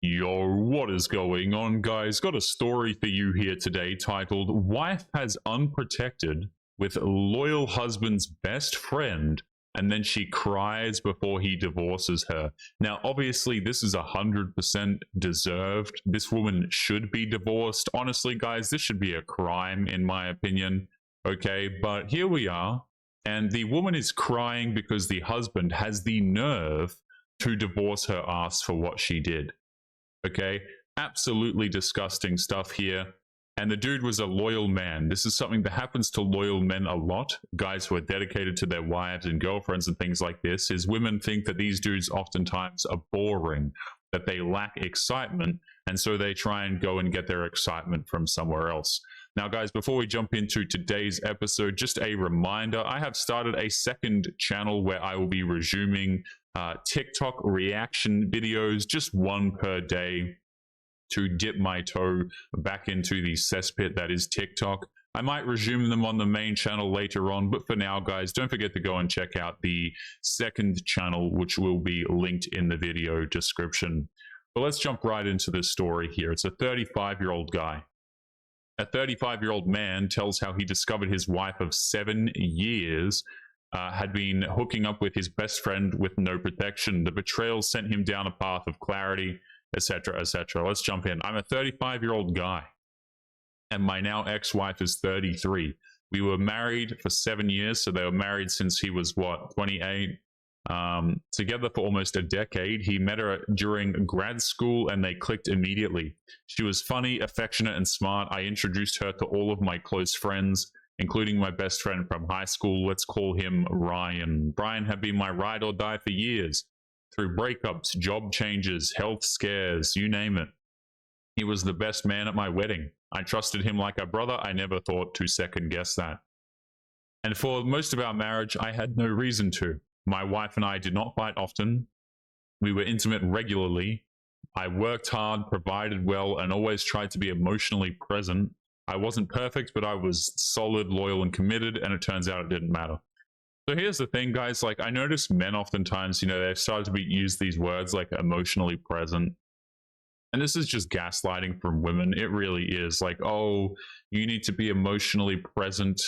Yo, what is going on, guys? Got a story for you here today titled Wife Has Unprotected with Loyal Husband's Best Friend, and then she cries before he divorces her. Now, obviously, this is 100% deserved. This woman should be divorced. Honestly, guys, this should be a crime, in my opinion. Okay, but here we are, and the woman is crying because the husband has the nerve to divorce her ass for what she did. Okay, absolutely disgusting stuff here. And the dude was a loyal man. This is something that happens to loyal men a lot. Guys who are dedicated to their wives and girlfriends and things like this, is women think that these dudes oftentimes are boring, that they lack excitement, and so they try and go and get their excitement from somewhere else. Now, guys, before we jump into today's episode, just a reminder, I have started a second channel where I will be resuming TikTok reaction videos, just one per day, to dip my toe back into the cesspit that is TikTok. I might resume them on the main channel later on, but for now, guys, don't forget to go and check out the second channel, which will be linked in the video description. But let's jump right into this story here. It's a 35-year-old guy. A 35-year-old man tells how he discovered his wife of 7 years had been hooking up with his best friend with no protection. The betrayal sent him down a path of clarity, etc., etc. Let's jump in. I'm a 35-year-old guy, and my now ex-wife is 33. We were married for 7 years, so they were married since he was, what, 28? Together for almost a decade. He met her during grad school, and they clicked immediately. She was funny, affectionate, and smart. I introduced her to all of my close friends, including my best friend from high school. Let's call him Ryan. Brian had been my ride or die for years, through breakups, job changes, health scares, you name it. He was the best man at my wedding. I trusted him like a brother. I never thought to second guess that. And for most of our marriage, I had no reason to. My wife and I did not fight often. We were intimate regularly. I worked hard, provided well, and always tried to be emotionally present. I wasn't perfect, but I was solid, loyal, and committed, and it turns out it didn't matter. So here's the thing, guys. Like, I notice men oftentimes, they've started to use these words like emotionally present. And this is just gaslighting from women. It really is. Like, oh, you need to be emotionally present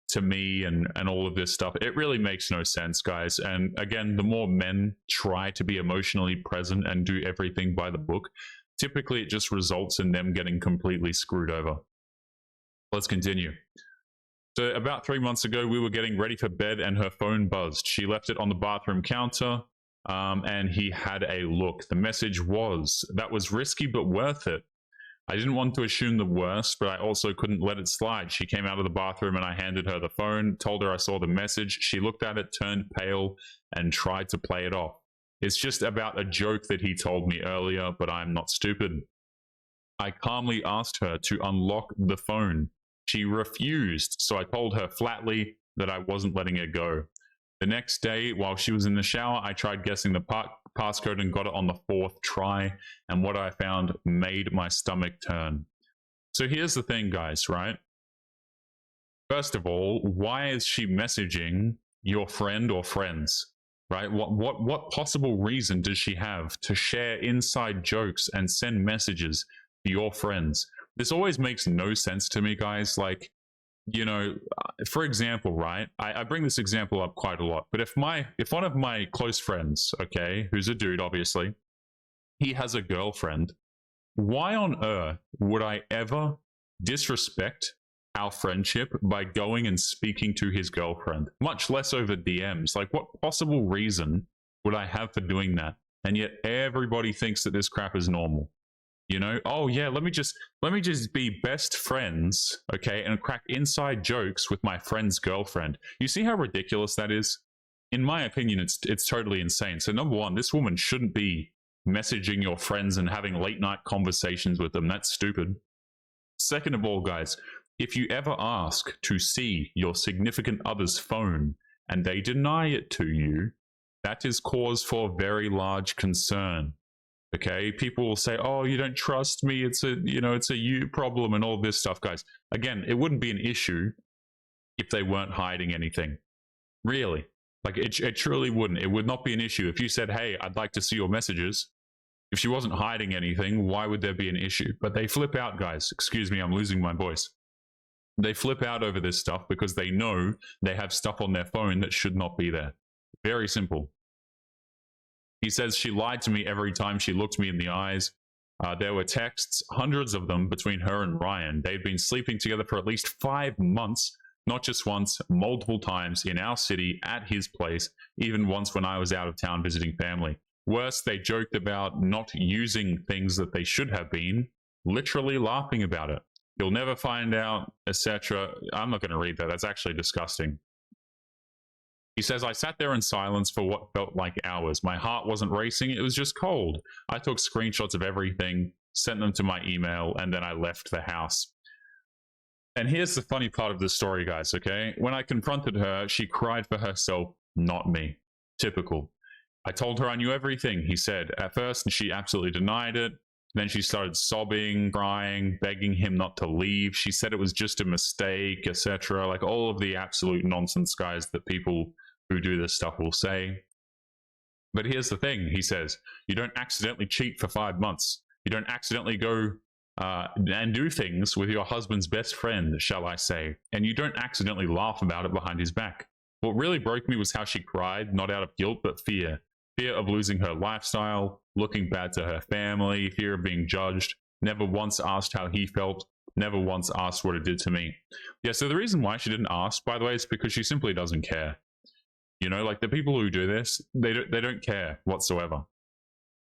to me and all of this stuff. It really makes no sense, guys. And again, the more men try to be emotionally present and do everything by the book, typically it just results in them getting completely screwed over. Let's continue. So about 3 months ago, we were getting ready for bed and her phone buzzed. She left it on the bathroom counter, and he had a look. The message was, "That was risky but worth it." I didn't want to assume the worst, but I also couldn't let it slide. She came out of the bathroom and I handed her the phone, told her I saw the message. She looked at it, turned pale, and tried to play it off. It's just about a joke that he told me earlier, but I'm not stupid. I calmly asked her to unlock the phone. She refused, so I told her flatly that I wasn't letting it go. The next day, while she was in the shower, I tried guessing the passcode and got it on the 4th try, and what I found made my stomach turn. So here's the thing, guys, right? First of all, why is she messaging your friend or friends, right? What possible reason does she have to share inside jokes and send messages to your friends? This always makes no sense to me, guys. Like, for example, right? I bring this example up quite a lot, but if one of my close friends, okay, who's a dude, obviously, he has a girlfriend, why on earth would I ever disrespect our friendship by going and speaking to his girlfriend, much less over DMs? Like, what possible reason would I have for doing that? And yet everybody thinks that this crap is normal. Oh yeah, let me just be best friends, okay, and crack inside jokes with my friend's girlfriend. You see how ridiculous that is? In my opinion, it's totally insane. So number one, this woman shouldn't be messaging your friends and having late night conversations with them. That's stupid. Second of all, guys, if you ever ask to see your significant other's phone and they deny it to you, that is cause for very large concern. Okay, people will say, "Oh, you don't trust me. It's a you problem," and all this stuff, guys. Again, it wouldn't be an issue if they weren't hiding anything. Really, like it truly wouldn't. It would not be an issue if you said, "Hey, I'd like to see your messages." If she wasn't hiding anything, why would there be an issue? But they flip out, guys. Excuse me, I'm losing my voice. They flip out over this stuff because they know they have stuff on their phone that should not be there. Very simple. He says she lied to me every time she looked me in the eyes. There were texts, hundreds of them, between her and Ryan. They'd been sleeping together for at least 5 months, not just once, multiple times in our city, at his place, even once when I was out of town visiting family. Worse, they joked about not using things that they should have been, literally laughing about it. You'll never find out, etc. I'm not going to read that. That's actually disgusting. He says, I sat there in silence for what felt like hours. My heart wasn't racing. It was just cold. I took screenshots of everything, sent them to my email, and then I left the house. And here's the funny part of the story, guys, okay? When I confronted her, she cried for herself, not me. Typical. I told her I knew everything, he said. At first, she absolutely denied it. Then she started sobbing, crying, begging him not to leave. She said it was just a mistake, etc. Like all of the absolute nonsense, guys, that people who do this stuff will say. But here's the thing, he says. You don't accidentally cheat for 5 months. You don't accidentally go and do things with your husband's best friend, shall I say. And you don't accidentally laugh about it behind his back. What really broke me was how she cried, not out of guilt, but fear. Fear of losing her lifestyle, looking bad to her family, fear of being judged, never once asked how he felt, never once asked what it did to me. Yeah, so the reason why she didn't ask, by the way, is because she simply doesn't care. You know, like the people who do this, they don't care whatsoever.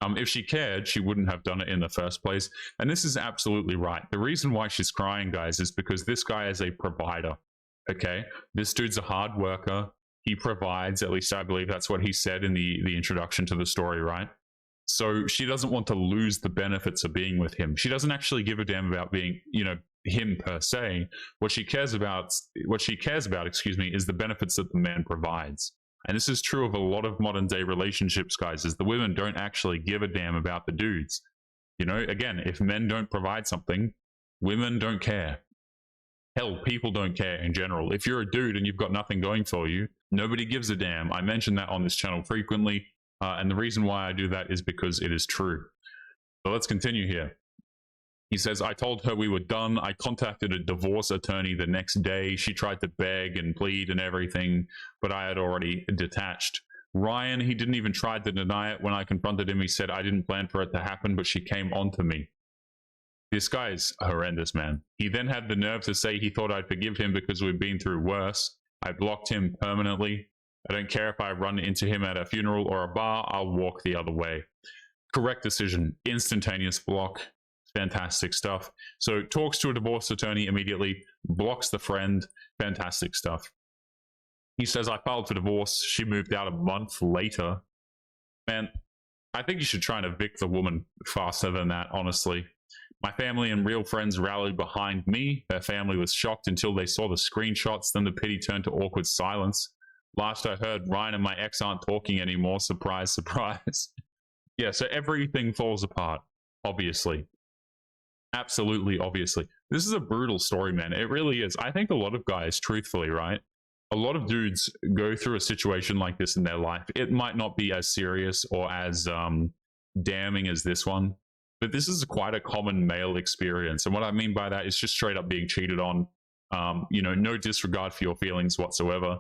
If she cared, she wouldn't have done it in the first place. And this is absolutely right. The reason why she's crying, guys, is because this guy is a provider, okay? This dude's a hard worker. He provides, at least I believe that's what he said in the introduction to the story, right? So she doesn't want to lose the benefits of being with him. She doesn't actually give a damn about being, you know, him per se. What she cares about, excuse me, is the benefits that the man provides. And this is true of a lot of modern day relationships, guys, is the women don't actually give a damn about the dudes. You know, again, if men don't provide something, women don't care. Hell, people don't care in general. If you're a dude and you've got nothing going for you, nobody gives a damn. I mention that on this channel frequently, and the reason why I do that is because it is true. So let's continue here. He says, I told her we were done. I contacted a divorce attorney the next day. She tried to beg and plead and everything, but I had already detached. Ryan, he didn't even try to deny it. When I confronted him, he said, I didn't plan for it to happen, but she came on to me. This guy's horrendous, man. He then had the nerve to say he thought I'd forgive him because we've been through worse. I blocked him permanently. I don't care if I run into him at a funeral or a bar, I'll walk the other way. Correct decision. Instantaneous block. Fantastic stuff. So talks to a divorce attorney immediately, blocks the friend. Fantastic stuff. He says, I filed for divorce. She moved out a month later. Man, I think you should try and evict the woman faster than that, honestly. My family and real friends rallied behind me. Their family was shocked until they saw the screenshots. Then the pity turned to awkward silence. Last I heard, Ryan and my ex aren't talking anymore. Surprise, surprise. Yeah, so everything falls apart, obviously. Absolutely, obviously. This is a brutal story, man. It really is. I think a lot of guys, truthfully, right? A lot of dudes go through a situation like this in their life. It might not be as serious or as damning as this one, but this is quite a common male experience. And what I mean by that is just straight up being cheated on. You know, no disregard for your feelings whatsoever.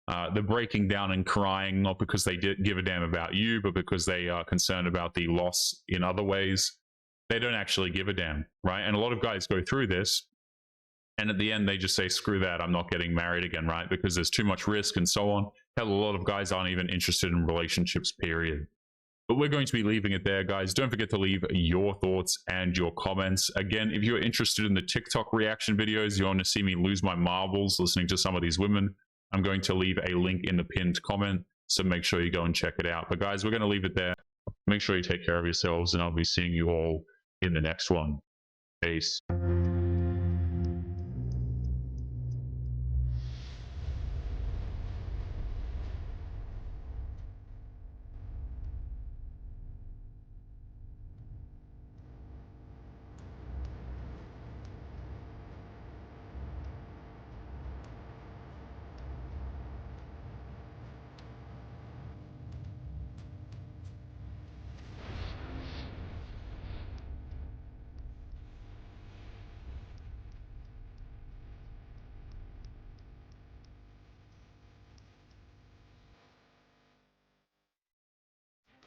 The breaking down and crying, not because they did give a damn about you, but because they are concerned about the loss in other ways. They don't actually give a damn, right? And a lot of guys go through this, and at the end, they just say, screw that, I'm not getting married again, right? Because there's too much risk and so on. Hell, a lot of guys aren't even interested in relationships, period. But we're going to be leaving it there, guys. Don't forget to leave your thoughts and your comments. Again, if you're interested in the TikTok reaction videos, you want to see me lose my marbles listening to some of these women, I'm going to leave a link in the pinned comment, so make sure you go and check it out. But guys, we're going to leave it there. Make sure you take care of yourselves, and I'll be seeing you all in the next one. Peace.